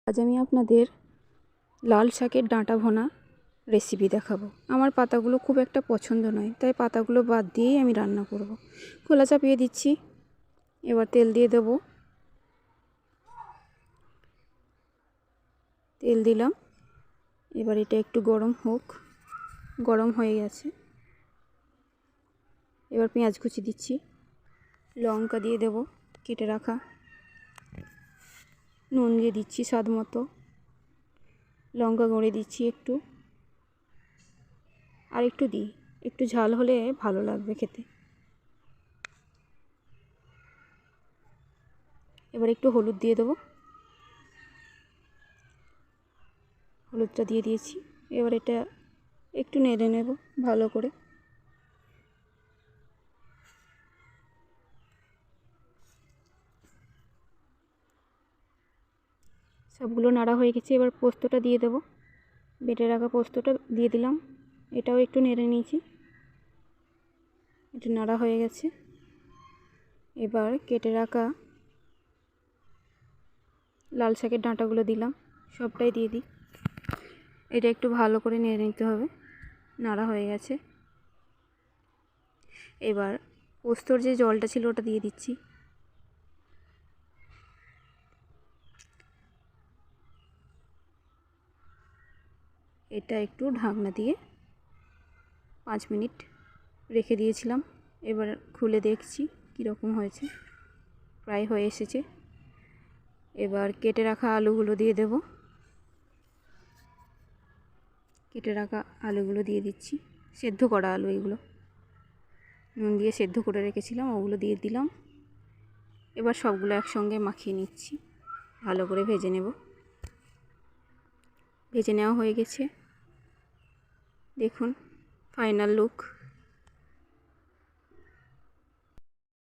আজ আমি আপনাদের লাল শাকের ডাঁটা ভোনা রেসিপি দেখাবো। আমার পাতাগুলো খুব একটা পছন্দ নয়, তাই পাতাগুলো বাদ দিয়েই আমি রান্না করব। খোলা চাপিয়ে দিচ্ছি। এবার তেল দিয়ে দেব। তেল দিলাম। এবার এটা একটু গরম হোক। গরম হয়ে গেছে। এবার পেঁয়াজ কুচি দিচ্ছি, লঙ্কা দিয়ে দেব কেটে রাখা, নুন দিয়ে দিচ্ছি স্বাদ মতো, লঙ্কা গুঁড়ো দিচ্ছি একটু, আর একটু দিই, একটু ঝাল হলে ভালো লাগবে খেতে। এবার একটু হলুদ দিয়ে দেবো, হলুদটা দিয়ে দিয়েছি। এবার এটা একটু নেড়ে নেব ভালো করে। সবগুলো নাড়া হয়ে গেছে। এবার পোস্তটা দিয়ে দেব, বেটে রাখা পোস্তটা দিয়ে দিলাম। এটাও একটু নেড়ে নিয়েছি, একটু নাড়া হয়ে গেছে। এবার কেটে রাখা লাল শাকের ডাঁটাগুলো দিলাম, সবটাই দিয়ে দিই। এটা একটু ভালো করে নেড়ে নিতে হবে। নাড়া হয়ে গেছে। এবার পোস্তর যে জলটা ছিল ওটা দিয়ে দিচ্ছি। এটা একটু ঢাকনা দিয়ে 5 মিনিট রেখে দিয়েছিলাম। এবার খুলে দেখছি কীরকম হয়েছে। প্রায় হয়ে এসেছে। এবার কেটে রাখা আলুগুলো দিয়ে দেব। কেটে রাখা আলুগুলো দিয়ে দিচ্ছি, সেদ্ধ করা আলু এগুলো, নুন দিয়ে সেদ্ধ করে রেখেছিলাম, ওগুলো দিয়ে দিলাম। এবার সবগুলো একসঙ্গে মাখিয়ে নিচ্ছি, ভালো করে ভেজে নেব। ভেজে নেওয়া হয়ে গেছে। দেখুন ফাইনাল লুক।